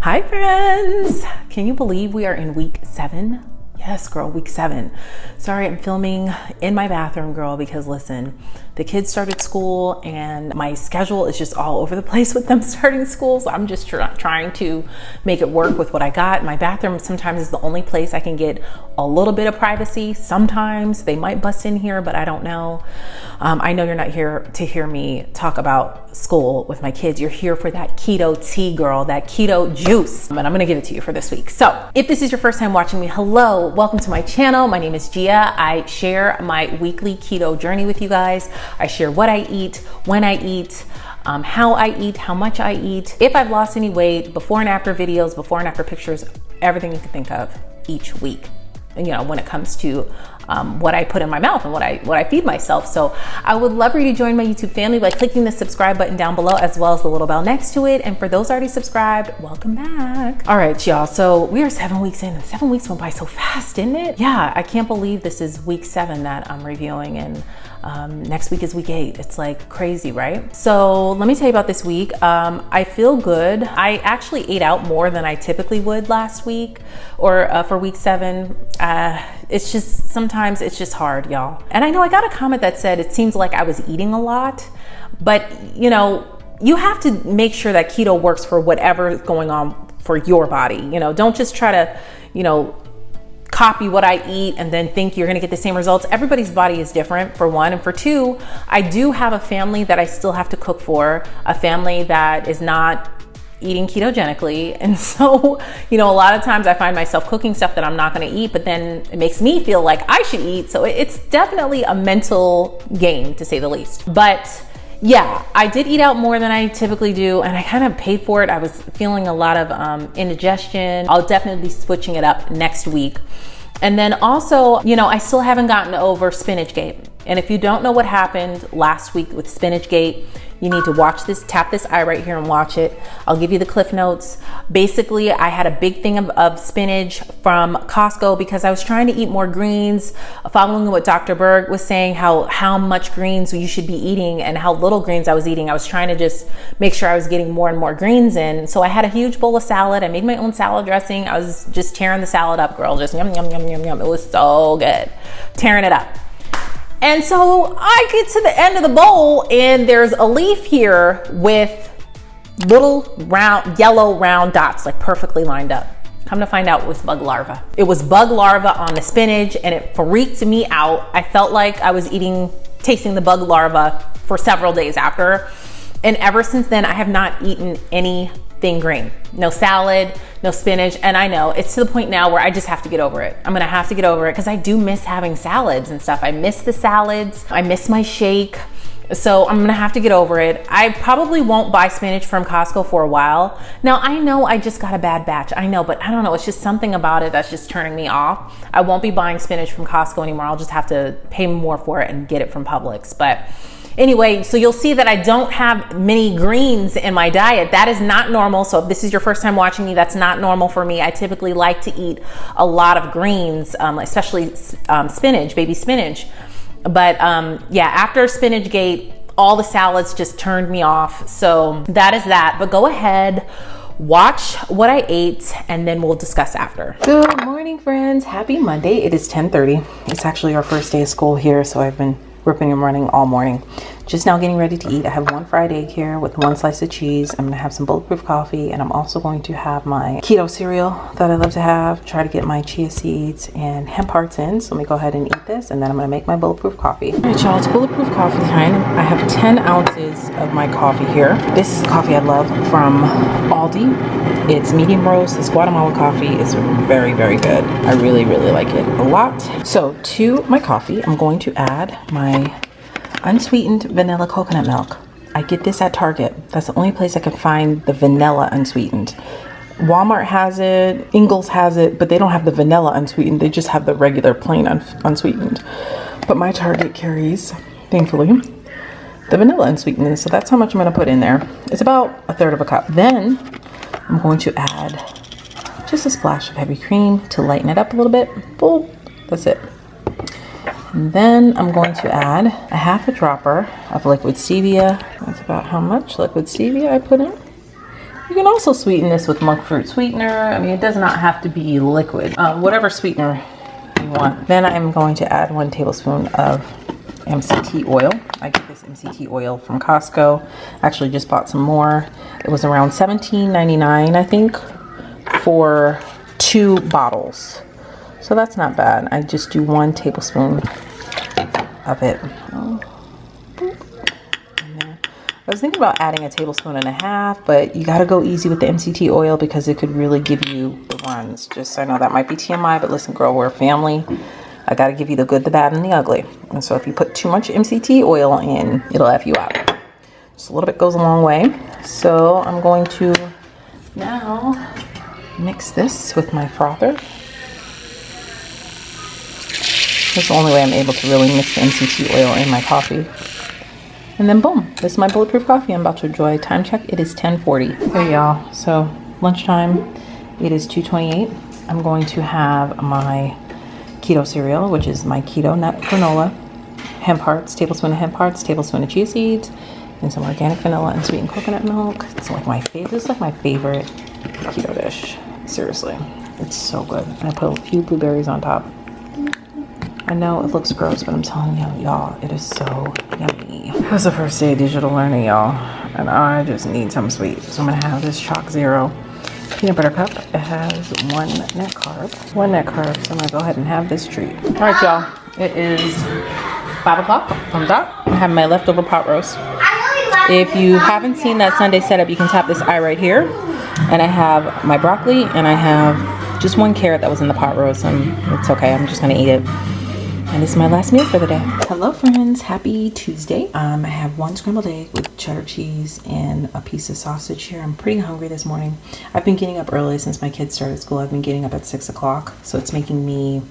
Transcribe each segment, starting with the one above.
Hi friends! Can you believe we are in week 7? Yes, girl, week 7. Sorry, I'm filming in my bathroom, girl, because listen, the kids started school and my schedule is just all over the place with them starting school. So I'm just trying to make it work with what I got. My bathroom sometimes is the only place I can get a little bit of privacy. Sometimes they might bust in here, but I don't know. I know you're not here to hear me talk about school with my kids. You're here for that keto tea, girl, that keto juice. And I'm gonna give it to you for this week. So if this is your first time watching me, hello, welcome to my channel. My name is Gia. I share my weekly keto journey with you guys. I share what I eat, when I eat, how I eat, how much I eat, if I've lost any weight, before and after videos, before and after pictures, everything you can think of each week. And, you know, when it comes to what I put in my mouth and what I feed myself. So I would love for you to join my YouTube family by clicking the subscribe button down below, as well as the little bell next to it. And for those already subscribed, welcome back. All right, y'all. So we are 7 weeks in, and 7 weeks went by so fast, didn't it? Yeah, I can't believe this is week 7 that I'm reviewing, and next week is week 8. It's like crazy, right? So let me tell you about this week. I feel good. I actually ate out more than I typically would last week, or for week 7. It's just, sometimes it's just hard, y'all. And I know I got a comment that said it seems like I was eating a lot, but you know, you have to make sure that keto works for whatever is going on for your body. You know, don't just try to, you know, copy what I eat and then think you're gonna get the same results. Everybody's body is different, for one. And for two, I do have a family that I still have to cook for, a family that is not eating ketogenically. And so, you know, a lot of times I find myself cooking stuff that I'm not gonna eat, but then it makes me feel like I should eat. So it's definitely a mental game, to say the least. But yeah, I did eat out more than I typically do, and I kind of paid for it. I was feeling a lot of indigestion. I'll definitely be switching it up next week. And then also, you know, I still haven't gotten over Spinach Gate. And if you don't know what happened last week with Spinach Gate, you need to watch this, tap this eye right here and watch it. I'll give you the cliff notes. Basically, I had a big thing of spinach from Costco because I was trying to eat more greens, following what Dr. Berg was saying, how much greens you should be eating and how little greens I was eating. I was trying to just make sure I was getting more and more greens in. So I had a huge bowl of salad. I made my own salad dressing. I was just tearing the salad up, girl. Just yum, yum, yum, yum, yum. It was so good. Tearing it up. And so I get to the end of the bowl and there's a leaf here with little round, yellow round dots, like perfectly lined up. Come to find out it was bug larva. It was bug larva on the spinach, and it freaked me out. I felt like I was tasting the bug larva for several days after. And ever since then, I have not eaten anything green. No salad, no spinach. And I know it's to the point now where I just have to get over it. I'm gonna have to get over it because I do miss having salads and stuff. I miss the salads. I miss my shake. So I'm gonna have to get over it. I probably won't buy spinach from Costco for a while. Now I know I just got a bad batch. I know, but I don't know. It's just something about it that's just turning me off. I won't be buying spinach from Costco anymore. I'll just have to pay more for it and get it from Publix. But anyway, so you'll see that I don't have many greens in my diet. That is not normal. So if this is your first time watching me, that's not normal for me. I typically like to eat a lot of greens, especially spinach, baby spinach. But yeah, after Spinach Gate, all the salads just turned me off. So that is that. But go ahead, watch what I ate, and then we'll discuss after. Good morning, friends. Happy Monday. It is 10:30. It's actually our first day of school here, so I've been ripping and running all morning. Just now getting ready to eat. I have 1 fried egg here with 1 slice of cheese. I'm gonna have some Bulletproof Coffee, and I'm also going to have my keto cereal that I love to have. Try to get my chia seeds and hemp hearts in. So let me go ahead and eat this, and then I'm gonna make my Bulletproof Coffee. All right, y'all, it's Bulletproof Coffee time. I have 10 ounces of my coffee here. This is the coffee I love from Aldi. It's medium roast. This Guatemala coffee is very, very good. I really, really like it a lot. So to my coffee, I'm going to add my unsweetened vanilla coconut milk. I get this at Target. That's the only place I can find the vanilla unsweetened. Walmart has it, Ingles has it, but they don't have the vanilla unsweetened. They just have the regular plain unsweetened. But my Target carries, thankfully, the vanilla unsweetened. So that's how much I'm gonna put in there. It's about 1/3 of a cup. Then I'm going to add just a splash of heavy cream to lighten it up a little bit. Boom, that's it. And then I'm going to add a half a dropper of liquid stevia. That's about how much liquid stevia I put in. You can also sweeten this with monk fruit sweetener. I mean, it does not have to be liquid. Whatever sweetener you want. Then I'm going to add 1 tablespoon of MCT oil. I get this MCT oil from Costco. Actually just bought some more. It was around $17.99, I think, for 2 bottles. So that's not bad. I just do 1 tablespoon of it. I was thinking about adding 1.5 tablespoons, but you got to go easy with the MCT oil because it could really give you the runs. Just, I know that might be TMI, but listen, girl, we're a family. I got to give you the good, the bad, and the ugly. And so if you put too much MCT oil in, it'll F you out. Just a little bit goes a long way. So I'm going to now mix this with my frother. That's the only way I'm able to really mix the MCT oil in my coffee. And then boom, this is my bulletproof coffee I'm about to enjoy. Time check, it is 10:40. Here y'all, so lunchtime, it is 2:28. I'm going to have my keto cereal, which is my keto nut granola, hemp hearts, tablespoon of hemp hearts, tablespoon of chia seeds, and some organic vanilla and sweetened coconut milk. It's like my favorite, this is like my favorite keto dish. Seriously, it's so good. And I put a few blueberries on top. I know it looks gross, but I'm telling you, y'all, it is so yummy. It was the first day of digital learning, y'all, and I just need something sweet. So I'm gonna have this Chalk Zero peanut butter cup. It has 1 net carb. 1 net carb, so I'm gonna go ahead and have this treat. All right, y'all, it is 5 o'clock. Thumbs up. I have my leftover pot roast. If you haven't seen that Sunday setup, you can tap this eye right here. And I have my broccoli, and I have just 1 carrot that was in the pot roast, and it's okay, I'm just gonna eat it. And this is my last meal for the day. Hello friends, happy Tuesday. I have 1 scrambled egg with cheddar cheese and a piece of sausage here. I'm pretty hungry this morning. I've been getting up early since my kids started school. I've been getting up at 6 o'clock. So it's making me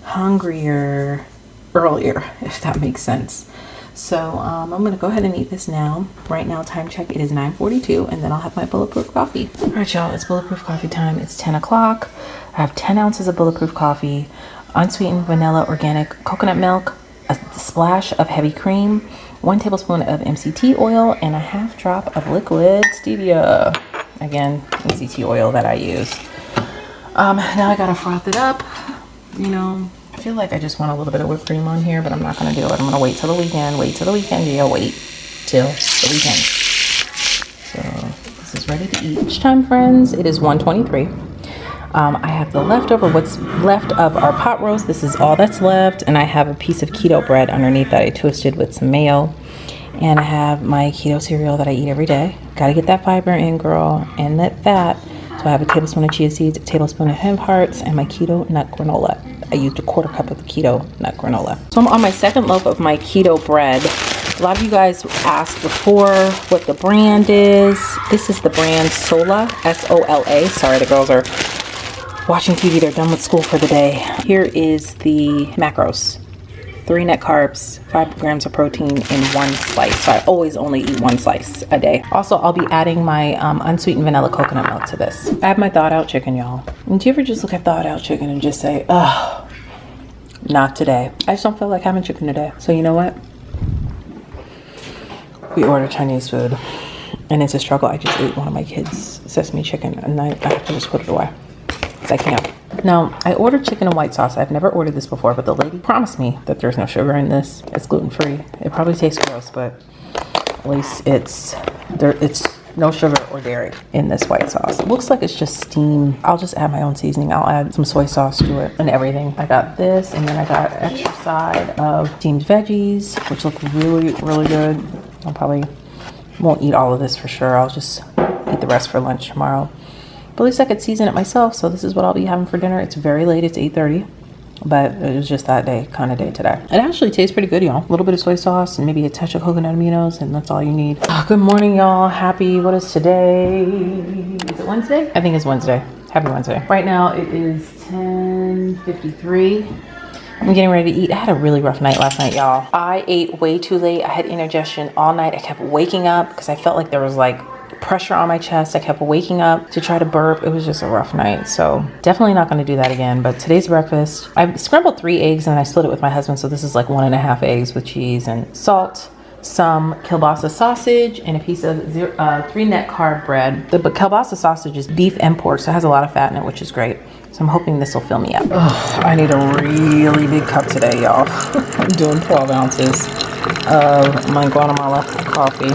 hungrier earlier, if that makes sense. So I'm gonna go ahead and eat this now. Right now, time check, it is 9:42, and then I'll have my bulletproof coffee. All right, y'all, it's bulletproof coffee time. It's 10 o'clock. I have 10 ounces of bulletproof coffee, unsweetened vanilla organic coconut milk, a splash of heavy cream, 1 tablespoon of MCT oil, and a 1/2 drop of liquid stevia. Again, MCT oil that I use. Now I gotta froth it up. You know, I feel like I just want a little bit of whipped cream on here, but I'm not gonna do it. I'm gonna wait till the weekend. Wait till the weekend. Yeah, wait till the weekend. So this is ready to eat. Each time, friends, it is 1:23. I have the leftover, what's left of our pot roast. This is all that's left. And I have a piece of keto bread underneath that I toasted with some mayo. And I have my keto cereal that I eat every day. Gotta get that fiber in, girl, and that fat. So I have a tablespoon of chia seeds, a tablespoon of hemp hearts, and my keto nut granola. I used a 1/4 cup of the keto nut granola. So I'm on my 2nd loaf of my keto bread. A lot of you guys asked before what the brand is. This is the brand Sola, S-O-L-A. Sorry, the girls are watching TV, they're done with school for the day. Here is the macros. 3 net carbs, 5 grams of protein in 1 slice. So I always only eat 1 slice a day. Also, I'll be adding my unsweetened vanilla coconut milk to this. I have my thawed out chicken, y'all. And do you ever just look at thawed out chicken and just say, oh, not today. I just don't feel like having chicken today. So you know what? We ordered Chinese food and it's a struggle. I just ate one of my kids' sesame chicken and I have to just put it away. I can't. Now, I ordered chicken and white sauce. I've never ordered this before, but the lady promised me that there's no sugar in this. It's gluten-free. It probably tastes gross, but at least it's no sugar or dairy in this white sauce. It looks like it's just steamed. I'll just add my own seasoning. I'll add some soy sauce to it and everything. I got this, and then I got an extra side of steamed veggies, which look really, really good. I probably won't eat all of this for sure. I'll just eat the rest for lunch tomorrow. But at least I could season it myself, so this is what I'll be having for dinner. It's very late, it's 8:30, but it was just that kind of day today. It actually tastes pretty good, y'all. A little bit of soy sauce and maybe a touch of coconut aminos, and that's all you need. Oh, good morning, y'all. What is today? Is it Wednesday? I think it's Wednesday. Happy Wednesday. Right now it is 10:53. I'm getting ready to eat. I had a really rough night last night, y'all. I ate way too late. I had indigestion all night. I kept waking up because I felt like there was like pressure on my chest. I kept waking up to try to burp. It was just a rough night. So definitely not going to do that again. But today's breakfast, I scrambled 3 eggs and I split it with my husband. So this is like 1.5 eggs with cheese and salt, some kielbasa sausage, and a piece of 3 net carb bread. The kielbasa sausage is beef and pork, so it has a lot of fat in it, which is great. So I'm hoping this will fill me up. Oh, I need a really big cup today, y'all. I'm doing 12 ounces of my Guatemala coffee.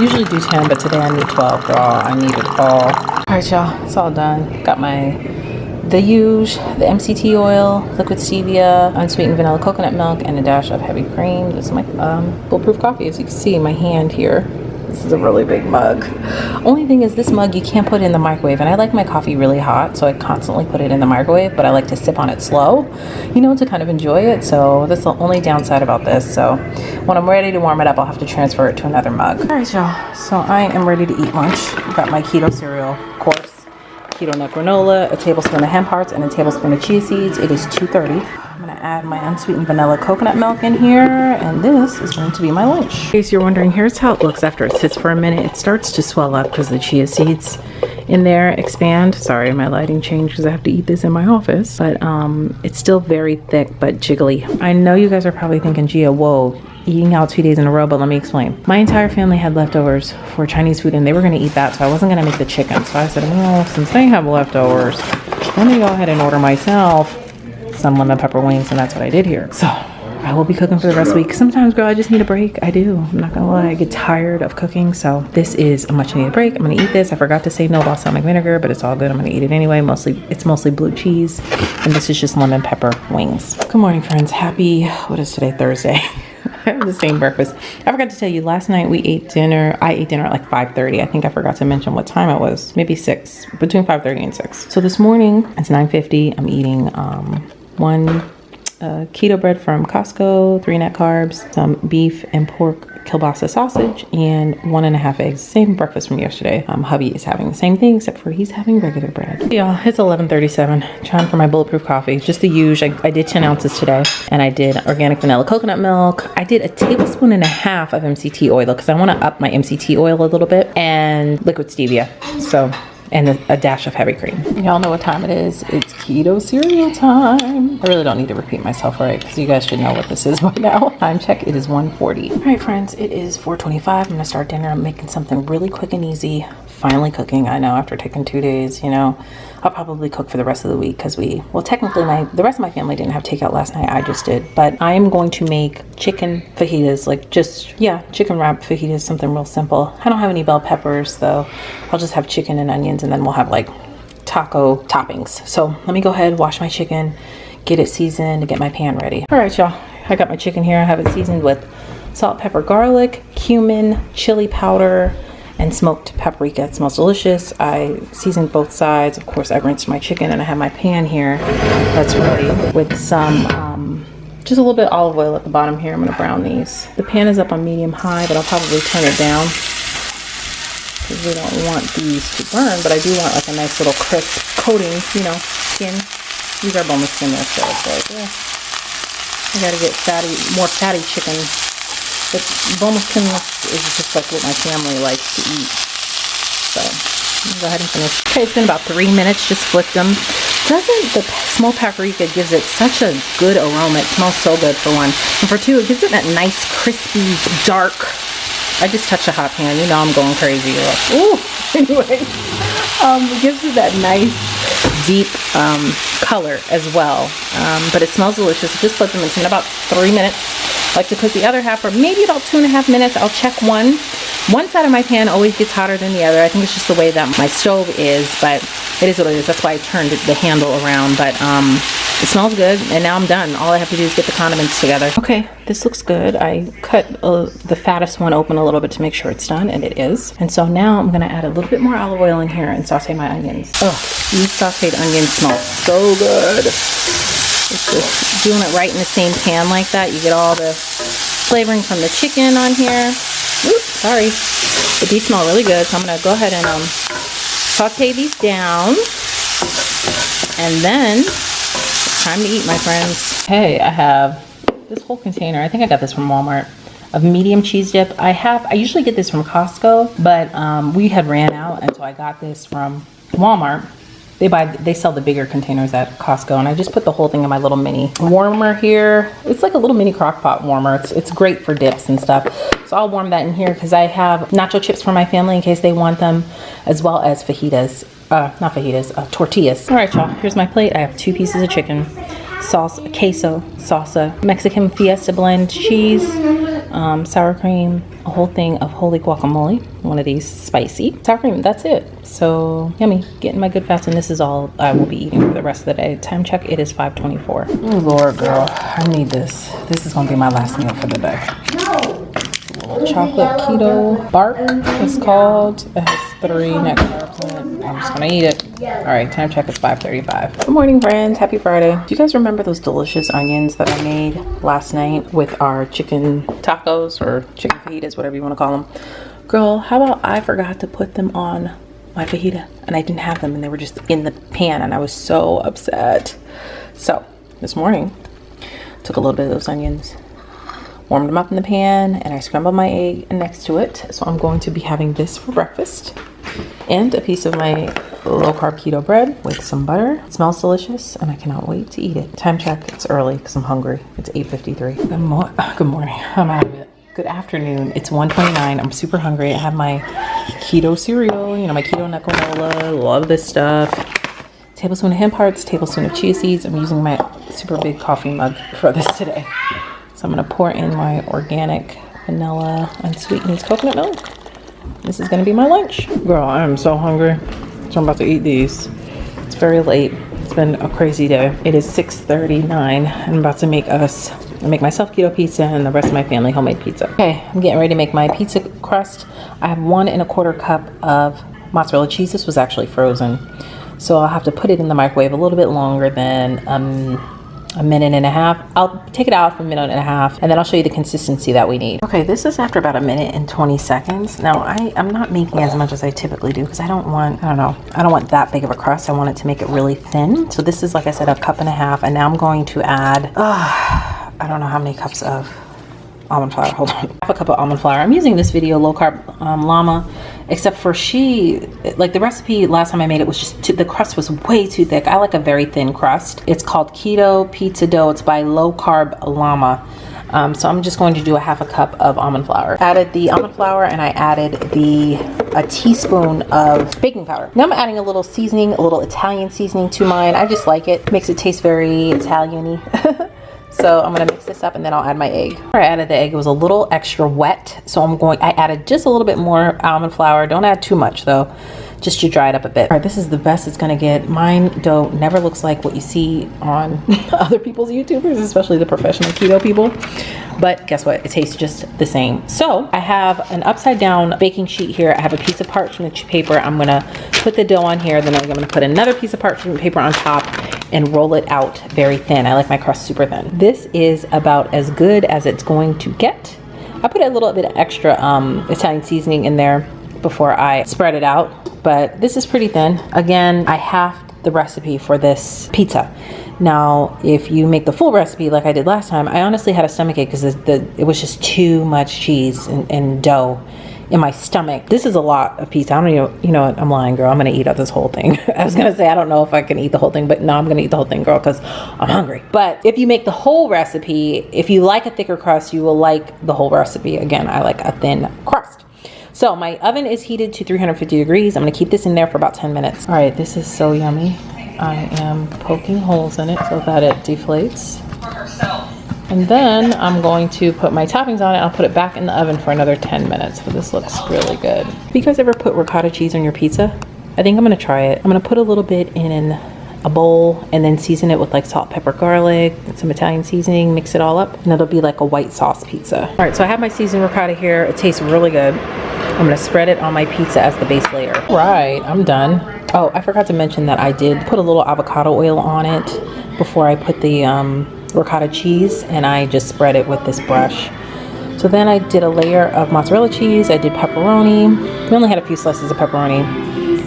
Usually do 10, but today I need 12, girl. I need it all. All right, y'all, it's all done. Got the the MCT oil, liquid stevia, unsweetened vanilla coconut milk, and a dash of heavy cream. This is my Bulletproof Coffee. As you can see, my hand here. This is a really big mug. Only thing is, this mug you can't put in the microwave, and I like my coffee really hot, so I constantly put it in the microwave, but I like to sip on it slow, you know, to kind of enjoy it. So that's the only downside about this. So when I'm ready to warm it up, I'll have to transfer it to another mug. All right, y'all. So I am ready to eat lunch. Got my keto cereal, of course. Keto nut granola, a tablespoon of hemp hearts, and a tablespoon of chia seeds. It is 2:30. I'm gonna add my unsweetened vanilla coconut milk in here, and this is going to be my lunch. In case you're wondering, here's how it looks after it sits for a minute. It starts to swell up because the chia seeds in there expand. Sorry, my lighting changed because I have to eat this in my office, but it's still very thick but jiggly. I know you guys are probably thinking, Gia, whoa, eating out 2 days in a row, but let me explain. My entire family had leftovers for Chinese food, and they were gonna eat that, so I wasn't gonna make the chicken. So I said, well, since they have leftovers, let me go ahead and order myself some lemon pepper wings, and that's what I did here. So I will be cooking for the rest of the week. Sometimes, girl, I just need a break. I do. I'm not gonna lie, I get tired of cooking, so this is a much needed break. I'm gonna eat this. I forgot to say no balsamic vinegar, but it's all good. I'm gonna eat it anyway. It's mostly blue cheese, and this is just lemon pepper wings. Good morning, friends. Happy, what is today, Thursday? I have the same breakfast. I forgot to tell you, last night we ate dinner. I ate dinner at like 5:30. I think I forgot to mention what time it was. Maybe 6, between 5:30 and 6. So this morning, it's 9:50. I'm eating one keto bread from Costco, 3 net carbs, some beef and pork kielbasa sausage, and 1.5 eggs. Same breakfast from yesterday. Hubby is having the same thing, except for he's having regular bread. Yeah, it's 11:37. Trying for my Bulletproof Coffee. Just the usual. I did 10 ounces today, and I did organic vanilla coconut milk. I did a tablespoon and a half of MCT oil because I want to up my MCT oil a little bit, and liquid stevia. So, and a dash of heavy cream. Y'all know what time it is. It's keto cereal time. I really don't need to repeat myself, right? Because you guys should know what this is by now. Time check, it is 1:40. All right, friends, it is 4:25. I'm gonna start dinner. I'm making something really quick and easy. Finally cooking. I know, after taking 2 days, you know, I'll probably cook for the rest of the week because well, technically the rest of my family didn't have takeout last night. I just did. But I am going to make chicken fajitas, like chicken wrap fajitas, something real simple. I don't have any bell peppers though. I'll just have chicken and onions, and then we'll have like taco toppings. So let me go ahead, wash my chicken, get it seasoned, and get my pan ready. All right, y'all. I got my chicken here. I have it seasoned with salt, pepper, garlic, cumin, chili powder, and smoked paprika. It smells delicious. I seasoned both sides. Of course, I rinsed my chicken, and I have my pan here that's ready with some, just a little bit of olive oil at the bottom here. I'm gonna brown these. The pan is up on medium high, but I'll probably turn it down because we don't want these to burn, but I do want like a nice little crisp coating, you know, skin. These are boneless skin there, so it's like, yeah. I gotta get more fatty chicken. But boneless skin is just like what my family likes to eat. So I'm gonna go ahead and finish. Okay, it's been about 3 minutes, just flipped them. Doesn't the smoked paprika gives it such a good aroma? It smells so good for one. And for two, it gives it that nice, crispy, dark. I just touched a hot pan. You know I'm going crazy. Ooh, anyway. It gives it that nice, deep color as well. But it smells delicious. Just flipped them in about 3 minutes. I like to cook the other half for maybe about 2.5 minutes. I'll check one. One side of my pan always gets hotter than the other. I think it's just the way that my stove is, but it is what it is. That's why I turned the handle around. But it smells good, and now I'm done. All I have to do is get the condiments together. Okay, this looks good. I cut the fattest one open a little bit to make sure it's done, and it is. And so now I'm gonna add a little bit more olive oil in here and saute my onions. Oh, these sauteed onions smell so good. It's just doing it right in the same pan like that. You get all the flavoring from the chicken on here. Oops, sorry. But these smell really good, so I'm gonna go ahead and saute these down. And then it's time to eat, my friends. Hey, I have this whole container. I think I got this from Walmart of medium cheese dip. I usually get this from Costco, but we had ran out, and so I got this from Walmart. They sell the bigger containers at Costco, and I just put the whole thing in my little mini warmer here. It's like a little mini crock pot warmer. It's great for dips and stuff. So I'll warm that in here because I have nacho chips for my family in case they want them, as well as fajitas. Not fajitas, tortillas. All right, y'all, here's my plate. I have 2 pieces of chicken, sauce, queso, salsa, Mexican fiesta blend cheese, sour cream, a whole thing of holy guacamole, one of these spicy, sour cream, that's it. So yummy, getting my good fast, and this is all I will be eating for the rest of the day. Time check, it is 5:24. Oh Lord, girl, I need this. This is gonna be my last meal for the day. Chocolate keto bar, it's called. It has 3 net carbs in it. I'm just gonna eat it. All right, time check is 5:35. Good morning, friends. Happy Friday. Do you guys remember those delicious onions that I made last night with our chicken tacos or chicken fajitas, whatever you want to call them? Girl, how about I forgot to put them on my fajita and I didn't have them and they were just in the pan and I was so upset. So this morning, took a little bit of those onions, warmed them up in the pan, and I scrambled my egg next to it. So I'm going to be having this for breakfast, and a piece of my low carb keto bread with some butter. It smells delicious and I cannot wait to eat it. Time check, it's early because I'm hungry. It's 8:53. Good morning, I'm out of it. Good afternoon, it's 1:29. I'm super hungry. I have my keto cereal, you know, my keto nut granola, love this stuff. Tablespoon of hemp hearts, tablespoon of chia seeds. I'm using my super big coffee mug for this today. So I'm gonna pour in my organic vanilla unsweetened coconut milk. This is gonna be my lunch. Girl, I am so hungry. So I'm about to eat these. It's very late. It's been a crazy day. It is 6:39. I'm about to make myself keto pizza and the rest of my family homemade pizza. Okay, I'm getting ready to make my pizza crust. I have 1 1/4 cup of mozzarella cheese. This was actually frozen. So I'll have to put it in the microwave a little bit longer than a minute and a half. I'll take it out for a minute and a half and then I'll show you the consistency that we need. Okay, this is after about a minute and 20 seconds. Now I'm not making as much as I typically do because I don't want that big of a crust. I want it to make it really thin. So this is, like I said, 1.5 cups, and now I'm going to add, I don't know how many cups of almond flour. Hold on, 1/2 cup of almond flour. I'm using this video, low carb llama, except for like the recipe last time I made it was just the crust was way too thick. I like a very thin crust. It's called Keto Pizza Dough. It's by Low Carb Llama. So I'm just going to do 1/2 cup of almond flour. Added the almond flour and I added a teaspoon of baking powder. Now I'm adding a little seasoning, a little Italian seasoning to mine. I just like it. Makes it taste very Italian-y. So I'm gonna mix this up and then I'll add my egg. I added the egg, it was a little extra wet. So I added just a little bit more almond flour. Don't add too much though, just to dry it up a bit. All right, this is the best it's gonna get. Mine dough never looks like what you see on other people's YouTubers, especially the professional keto people. But guess what? It tastes just the same. So I have an upside down baking sheet here. I have a piece of parchment paper. I'm gonna put the dough on here. Then I'm gonna put another piece of parchment paper on top and roll it out very thin. I like my crust super thin. This is about as good as it's going to get. I put a little bit of extra Italian seasoning in there before I spread it out, but this is pretty thin. Again, I halved the recipe for this pizza. Now, if you make the full recipe like I did last time, I honestly had a stomachache because it was just too much cheese and dough in my stomach. This is a lot of pizza. I don't even, you know what, I'm lying, girl. I'm gonna eat up this whole thing. I was gonna say, I don't know if I can eat the whole thing, but no, I'm gonna eat the whole thing, girl, because I'm hungry. But if you make the whole recipe, if you like a thicker crust, you will like the whole recipe. Again, I like a thin crust. So my oven is heated to 350 degrees. I'm gonna keep this in there for about 10 minutes. All right, this is so yummy. I am poking holes in it so that it deflates. And then I'm going to put my toppings on it. I'll put it back in the oven for another 10 minutes. So this looks really good. Have you guys ever put ricotta cheese on your pizza? I think I'm gonna try it. I'm gonna put a little bit in a bowl and then season it with like salt, pepper, garlic, and some Italian seasoning, mix it all up, and it'll be like a white sauce pizza. All right, so I have my seasoned ricotta here. It tastes really good. I'm gonna spread it on my pizza as the base layer. All right, I'm done. Oh, I forgot to mention that I did put a little avocado oil on it before I put the ricotta cheese, and I just spread it with this brush. So then I did a layer of mozzarella cheese. I did pepperoni. We only had a few slices of pepperoni.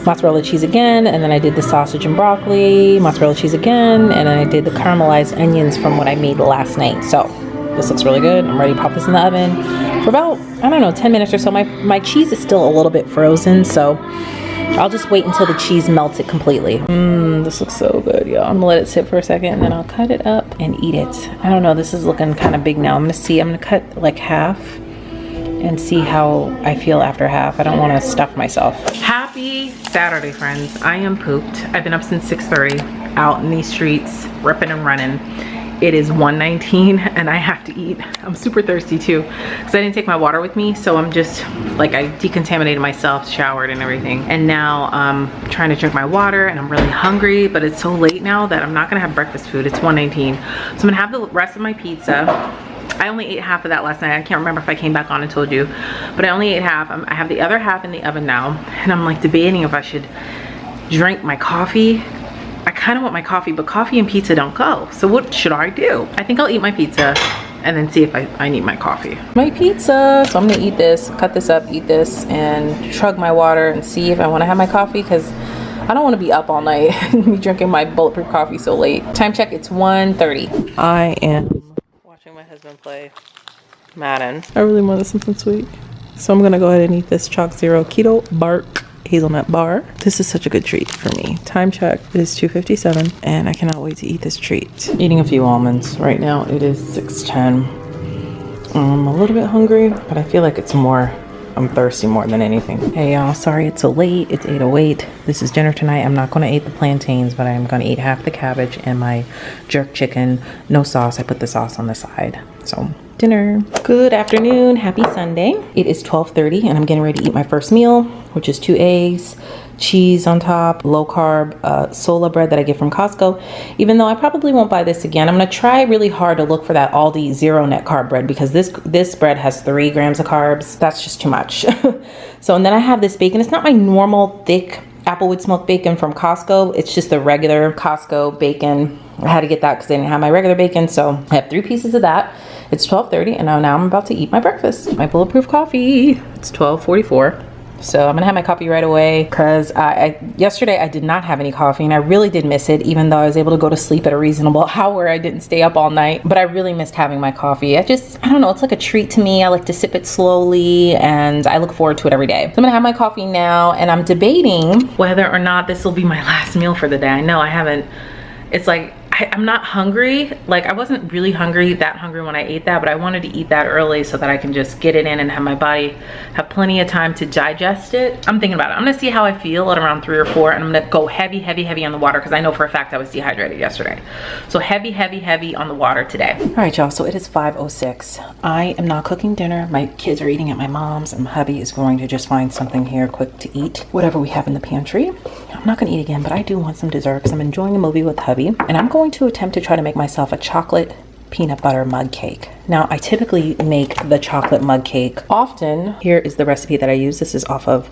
Mozzarella cheese again, and then I did the sausage and broccoli, mozzarella cheese again, and then I did the caramelized onions from what I made last night. So this looks really good. I'm ready to pop this in the oven for about, I don't know, 10 minutes or so. My cheese is still a little bit frozen, so I'll just wait until the cheese melts it completely. This looks so good, y'all. I'm gonna let it sit for a second and then I'll cut it up and eat it. I don't know, this is looking kind of big now. I'm gonna cut like half and see how I feel after half. I don't want to stuff myself. Happy Saturday, friends. I am pooped. I've been up since 6:30, out in these streets, ripping and running. It is 1:19 and I have to eat. I'm super thirsty too because I didn't take my water with me, so I'm just like, I decontaminated myself, showered and everything, and now I'm trying to drink my water and I'm really hungry, but it's so late now that I'm not gonna have breakfast food. It's 1:19, so I'm gonna have the rest of my pizza. I only ate half of that last night. I can't remember if I came back on and told you, but I only ate half. I have the other half in the oven now, and I'm like debating if I should drink my coffee. I kind of want my coffee, but coffee and pizza don't go. So what should I do? I think I'll eat my pizza and then see if I need my coffee. My pizza, so I'm gonna eat this, cut this up, eat this, and chug my water and see if I wanna have my coffee, because I don't wanna be up all night and be drinking my Bulletproof coffee so late. Time check, it's 1:30. I am watching my husband play Madden. I really wanted something sweet, so I'm gonna go ahead and eat this Chalk Zero Keto Bark hazelnut bar. This is such a good treat for me. Time check, it is 2:57 and I cannot wait to eat this treat. Eating a few almonds. Right now it is 6:10. I'm a little bit hungry, but I feel like it's more, I'm thirsty more than anything. Hey y'all, sorry it's so late. It's 8:08. This is dinner tonight. I'm not gonna eat the plantains, but I'm gonna eat half the cabbage and my jerk chicken. No sauce, I put the sauce on the side. So dinner. Good afternoon, happy Sunday. It is 12:30 and I'm getting ready to eat my first meal, which is 2 eggs, cheese on top, low carb sola bread that I get from Costco. Even though I probably won't buy this again, I'm gonna try really hard to look for that Aldi zero net carb bread, because this bread has 3 grams of carbs. That's just too much. So, and then I have this bacon. It's not my normal thick applewood smoked bacon from Costco. It's just the regular Costco bacon. I had to get that because they didn't have my regular bacon. So I have 3 pieces of that. It's 12:30 and now I'm about to eat my breakfast. My Bulletproof coffee. It's 12:44. So I'm gonna have my coffee right away, because yesterday I did not have any coffee and I really did miss it, even though I was able to go to sleep at a reasonable hour. I didn't stay up all night, but I really missed having my coffee. I don't know, it's like a treat to me. I like to sip it slowly and I look forward to it every day. So I'm gonna have my coffee now, and I'm debating whether or not this will be my last meal for the day. I know I haven't, it's like, I'm not hungry. Like, I wasn't really that hungry when I ate that, but I wanted to eat that early so that I can just get it in and have my body have plenty of time to digest it. I'm thinking about it. I'm gonna see how I feel at around 3 or 4, and I'm gonna go heavy on the water, because I know for a fact I was dehydrated yesterday. So heavy on the water today. All right, y'all, so it is 5:06. I am not cooking dinner. My kids are eating at my mom's, and Hubby is going to just find something here quick to eat, whatever we have in the pantry. I'm not gonna eat again, but I do want some dessert because I'm enjoying a movie with Hubby, and I'm going to attempt to try to make myself a chocolate peanut butter mug cake. Now, I typically make the chocolate mug cake often. Here is the recipe that I use. This is off of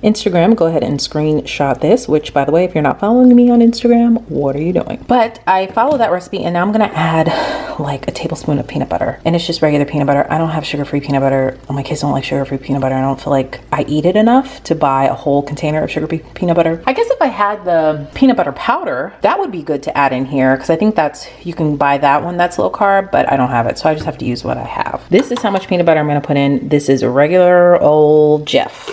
Instagram. Go ahead and screenshot this, which, by the way, if you're not following me on Instagram, what are you doing? But I follow that recipe, and now I'm gonna add like a tablespoon of peanut butter, and it's just regular peanut butter. I don't have sugar-free peanut butter. My kids don't like sugar-free peanut butter. I don't feel like I eat it enough to buy a whole container of sugar-free peanut butter. I guess if I had the peanut butter powder, that would be good to add in here, because I think you can buy that one that's low carb, but I don't have it, so I just have to use what I have. This is how much peanut butter I'm gonna put in. This is a regular old Jeff.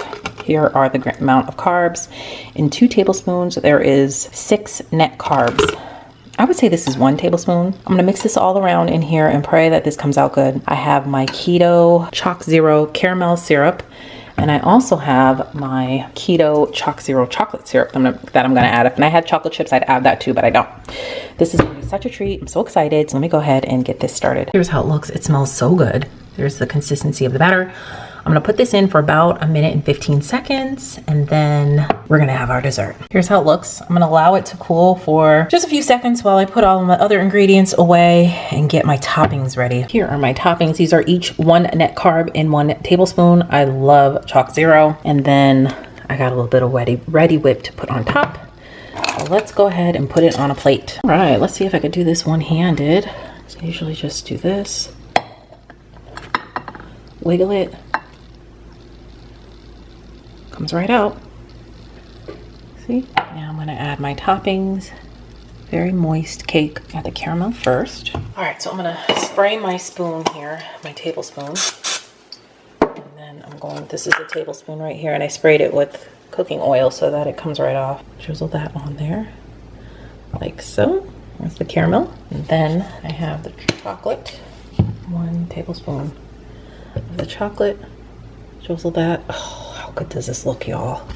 Here are the amount of carbs. In 2 tablespoons, there is 6 net carbs. I would say this is 1 tablespoon. I'm gonna mix this all around in here and pray that this comes out good. I have my Keto Chalk Zero caramel syrup, and I also have my Keto Chalk Zero chocolate syrup that I'm gonna add. If I had chocolate chips, I'd add that too, but I don't. This is gonna be such a treat. I'm so excited. So let me go ahead and get this started. Here's how it looks. It smells so good. There's the consistency of the batter. I'm gonna put this in for about 1 minute and 15 seconds, and then we're gonna have our dessert. Here's how it looks. I'm gonna allow it to cool for just a few seconds while I put all my other ingredients away and get my toppings ready. Here are my toppings. These are each 1 net carb in 1 tablespoon. I love Chalk Zero. And then I got a little bit of Ready Whip to put on top. So let's go ahead and put it on a plate. All right, let's see if I could do this one-handed. So I usually just do this. Wiggle it. Comes right out. See? Now I'm gonna add my toppings. Very moist cake. Add the caramel first. All right, so I'm gonna spray my spoon here, my tablespoon. And then I'm going, this is a tablespoon right here, and I sprayed it with cooking oil so that it comes right off. Drizzle that on there, like so. That's the caramel. And then I have the chocolate. 1 tablespoon of the chocolate. drizzle that. Oh, how good does this look, y'all?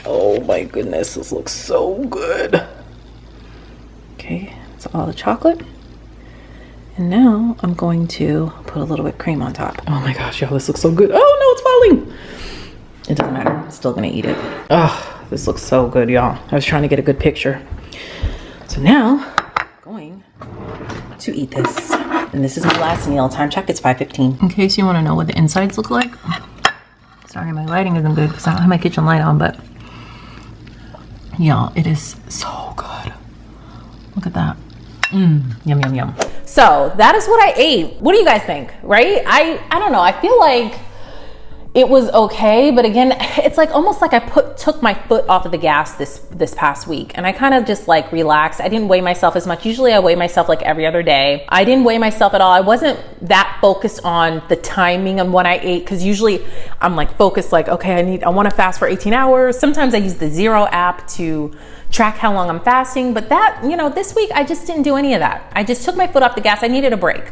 Oh my goodness, this looks so good. Okay, that's all the chocolate. And now I'm going to put a little whipped cream on top. Oh my gosh, y'all, this looks so good. Oh no, it's falling. It doesn't matter, I'm still gonna eat it. Oh, this looks so good, y'all. I was trying to get a good picture. So now, I'm going to eat this. And this is my last meal. Time check, it's 5:15. In case you wanna know what the insides look like. Sorry, my lighting isn't good because I don't have my kitchen light on, but y'all, it is so good. Look at that. Yum, yum, yum. So that is what I ate. What do you guys think, right? I don't know. I feel like it was okay, but again, it's like almost like I took my foot off of the gas this past week, and I kind of just like relaxed. I didn't weigh myself as much. Usually I weigh myself like every other day. I didn't weigh myself at all. I wasn't that focused on the timing and when I ate, because usually I'm like focused like, okay, I want to fast for 18 hours. Sometimes I use the Zara app to track how long I'm fasting, but that, this week I just didn't do any of that. I just took my foot off the gas. I needed a break.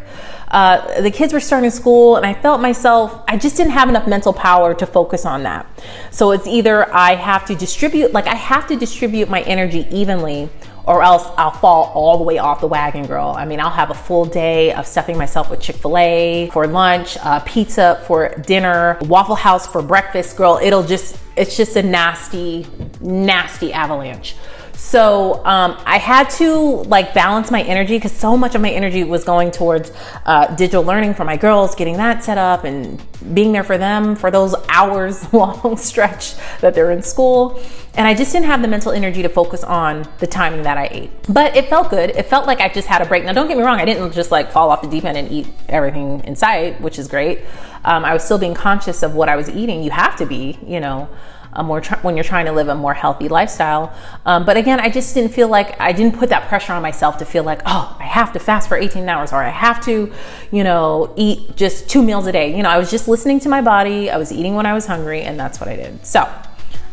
The kids were starting school and I felt myself, I just didn't have enough mental power to focus on that. So it's either I have to distribute my energy evenly, or else I'll fall all the way off the wagon, girl. I mean, I'll have a full day of stuffing myself with Chick-fil-A for lunch, pizza for dinner, Waffle House for breakfast, girl. It's just a nasty, nasty avalanche. So I had to like balance my energy, because so much of my energy was going towards digital learning for my girls, getting that set up and being there for them for those hours long stretch that they're in school. And I just didn't have the mental energy to focus on the timing that I ate. But it felt good. It felt like I just had a break. Now, don't get me wrong. I didn't just like fall off the deep end and eat everything in sight, which is great. I was still being conscious of what I was eating. You have to be, when you're trying to live a more healthy lifestyle. But again, I just didn't feel like, I didn't put that pressure on myself to feel like, oh, I have to fast for 18 hours, or I have to, eat just 2 meals a day. I was just listening to my body. I was eating when I was hungry, and that's what I did. So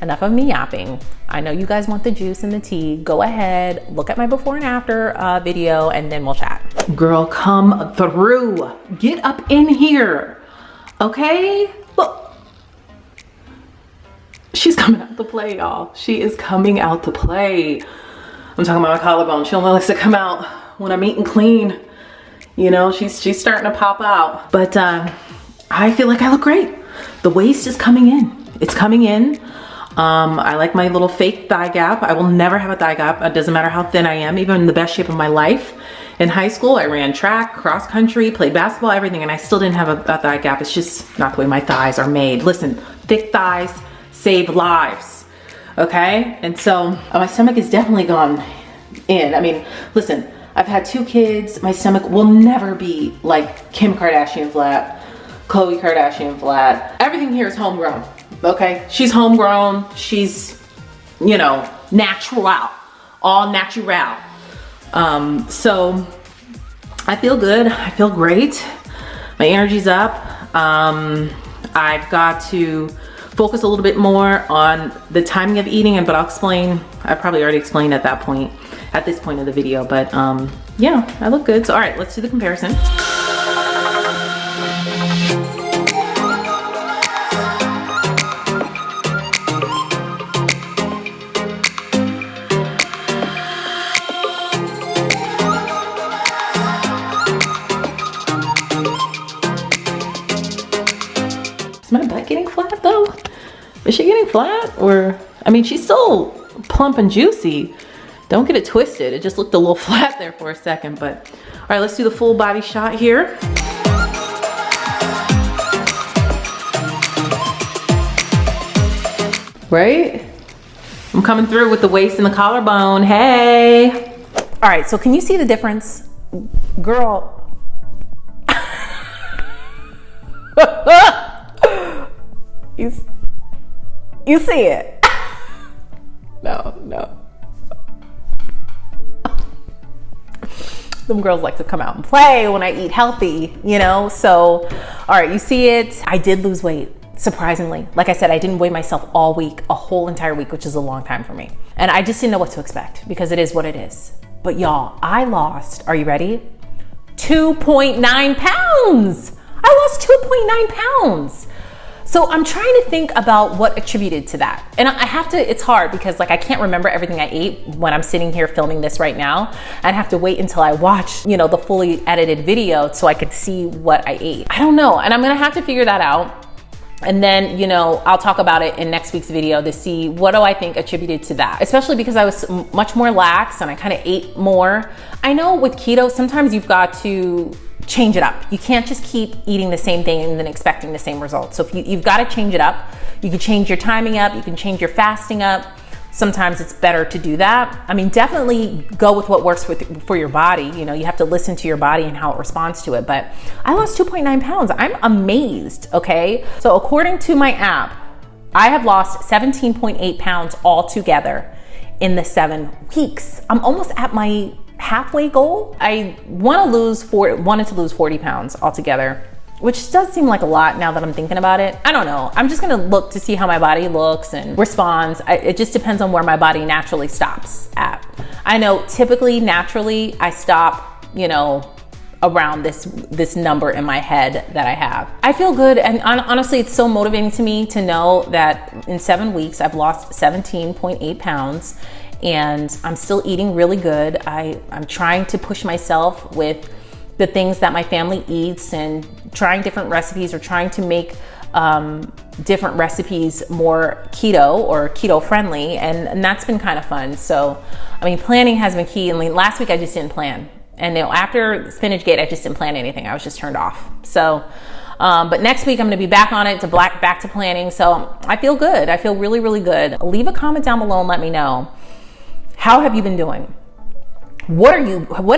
enough of me yapping. I know you guys want the juice and the tea. Go ahead, look at my before and after video, and then we'll chat. Girl, come through. Get up in here, okay? Look. She's coming out to play, y'all. She is coming out to play. I'm talking about my collarbone. She only likes to come out when I'm eating clean. She's starting to pop out. But I feel like I look great. The waist is coming in. It's coming in. I like my little fake thigh gap. I will never have a thigh gap. It doesn't matter how thin I am, even in the best shape of my life. In high school, I ran track, cross country, played basketball, everything, and I still didn't have a thigh gap. It's just not the way my thighs are made. Listen, thick thighs save lives, okay? And so my stomach is definitely gone in. I mean, listen, I've had 2 kids. My stomach will never be like Kim Kardashian flat, Khloe Kardashian flat. Everything here is homegrown, okay? She's homegrown. She's, natural, all natural. So I feel good. I feel great. My energy's up. I've got to focus a little bit more on the timing of eating, but I'll explain. I probably already explained at this point of the video, but yeah, I look good. So all right, let's do the comparison. Is my butt getting flat though? Is she getting flat? Or, I mean, she's still plump and juicy. Don't get it twisted. It just looked a little flat there for a second, but all right, let's do the full body shot here. Right? I'm coming through with the waist and the collarbone. Hey. All right, so can you see the difference? Girl. You see it? No. Them girls like to come out and play when I eat healthy, So, all right, you see it. I did lose weight, surprisingly. Like I said, I didn't weigh myself all week, a whole entire week, which is a long time for me. And I just didn't know what to expect, because it is what it is. But y'all, I lost, are you ready? 2.9 pounds. I lost 2.9 pounds. So I'm trying to think about what attributed to that. And I have to, it's hard because like I can't remember everything I ate when I'm sitting here filming this right now. I'd have to wait until I watch, you know, the fully edited video so I could see what I ate. I don't know. And I'm gonna have to figure that out. And then, you know, I'll talk about it in next week's video to see what do I think attributed to that, especially because I was much more lax and I kind of ate more. I know with keto, sometimes you've got to change it up. You can't just keep eating the same thing and then expecting the same results. So if you've got to change it up. You can change your timing up, you can change your fasting up. Sometimes it's better to do that. I mean, definitely go with what works for your body. You know, you have to listen to your body and how it responds to it. But I lost 2.9 pounds. I'm amazed, okay? So according to my app, I have lost 17.8 pounds altogether in the 7 weeks. I'm almost at my halfway goal. I wanted to lose 40 pounds altogether, which does seem like a lot now that I'm thinking about it. I don't know. I'm just gonna look to see how my body looks and responds. It just depends on where my body naturally stops at. I know typically, naturally, I stop, you know, around this number in my head that I have. I feel good, and honestly, it's so motivating to me to know that in 7 weeks, I've lost 17.8 pounds. And I'm still eating really good. I'm trying to push myself with the things that my family eats and trying different recipes or trying to make different recipes more keto or keto friendly. And that's been kind of fun. So, I mean, planning has been key. And last week I just didn't plan. And you know, after Spinach Gate, I just didn't plan anything. I was just turned off. So, but next week I'm gonna be back on it back to planning. So I feel good. I feel really, really good. Leave a comment down below and let me know. How have you been doing? What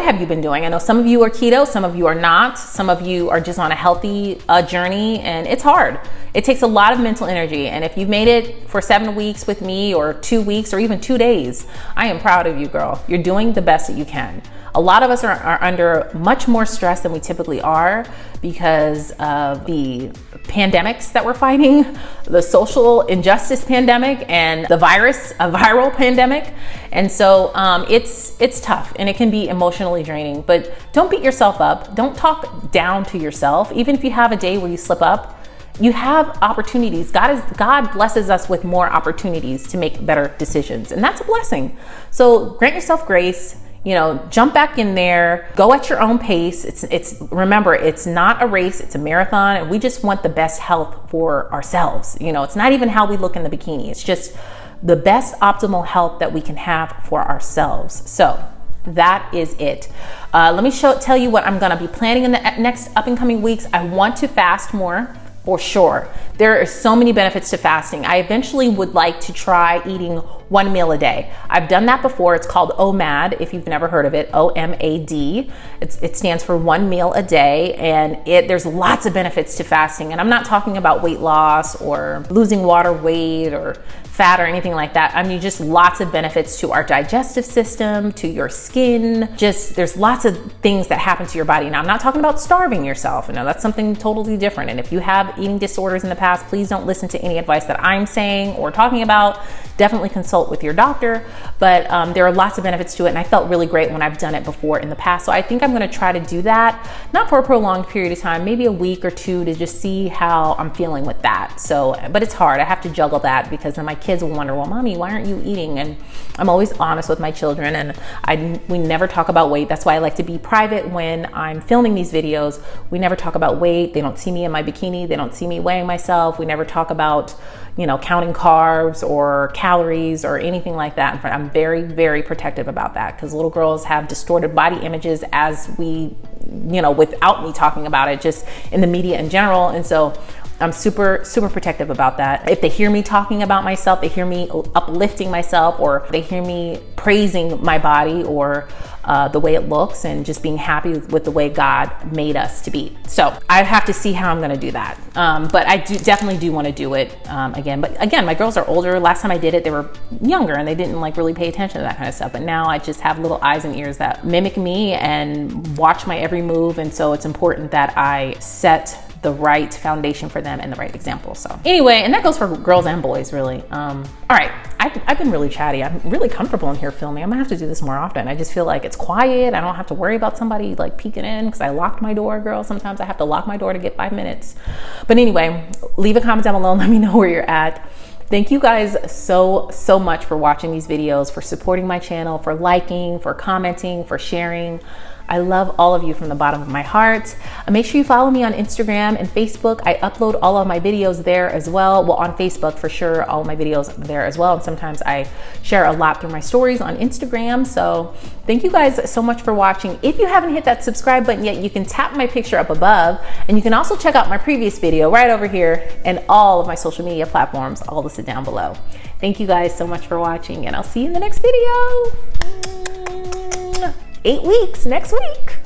have you been doing? I know some of you are keto, some of you are not. Some of you are just on a healthy journey, and it's hard. It takes a lot of mental energy. And if you've made it for 7 weeks with me, or 2 weeks, or even 2 days, I am proud of you, girl. You're doing the best that you can. A lot of us are under much more stress than we typically are because of the pandemics that we're fighting, the social injustice pandemic and the viral pandemic. And so it's tough and it can be emotionally draining, but don't beat yourself up. Don't talk down to yourself. Even if you have a day where you slip up, you have opportunities. God blesses us with more opportunities to make better decisions, and that's a blessing. So grant yourself grace. You know, jump back in there, go at your own pace. Remember, it's not a race, it's a marathon, and we just want the best health for ourselves. You know, it's not even how we look in the bikini. It's just the best optimal health that we can have for ourselves. So that is it. Let me tell you what I'm gonna be planning in the next up and coming weeks. I want to fast more. For sure. There are so many benefits to fasting. I eventually would like to try eating 1 meal a day. I've done that before. It's called OMAD, if you've never heard of it, OMAD. It stands for 1 meal a day, and there's lots of benefits to fasting. And I'm not talking about weight loss or losing water weight or fat or anything like that. I mean, just lots of benefits to our digestive system, to your skin. Just there's lots of things that happen to your body. Now, I'm not talking about starving yourself. You know, that's something totally different. And if you have eating disorders in the past, please don't listen to any advice that I'm saying or talking about. Definitely consult with your doctor. But there are lots of benefits to it, and I felt really great when I've done it before in the past. So I think I'm gonna try to do that, not for a prolonged period of time, maybe a week or two, to just see how I'm feeling with that. So, but it's hard. I have to juggle that because then my kids will wonder, well, mommy, why aren't you eating? And I'm always honest with my children, and we never talk about weight. That's why I like to be private when I'm filming these videos. We never talk about weight. They don't see me in my bikini. They don't see me weighing myself. We never talk about, you know, counting carbs or calories or anything like that. I'm very, very protective about that because little girls have distorted body images, as we, you know, without me talking about it, just in the media in general. And so I'm super, super protective about that. If they hear me talking about myself, they hear me uplifting myself, or they hear me praising my body or the way it looks, and just being happy with the way God made us to be. So I have to see how I'm gonna do that. But I definitely do wanna do it again. But again, my girls are older. Last time I did it, they were younger and they didn't like really pay attention to that kind of stuff. But now I just have little eyes and ears that mimic me and watch my every move. And so it's important that I set the right foundation for them and the right example. So anyway, and that goes for girls and boys really. All right, I've been really chatty. I'm really comfortable in here filming. I'm gonna have to do this more often. I just feel like it's quiet. I don't have to worry about somebody like peeking in because I locked my door, girl. Sometimes I have to lock my door to get 5 minutes. But anyway, leave a comment down below and let me know where you're at. Thank you guys so much for watching these videos, for supporting my channel, for liking, for commenting, for sharing. I love all of you from the bottom of my heart. Make sure you follow me on Instagram and Facebook. I upload all of my videos there as well. Well, on Facebook for sure, all of my videos there as well. And sometimes I share a lot through my stories on Instagram. So thank you guys so much for watching. If you haven't hit that subscribe button yet, you can tap my picture up above, and you can also check out my previous video right over here and all of my social media platforms, all listed down below. Thank you guys so much for watching, and I'll see you in the next video. 8 weeks next week.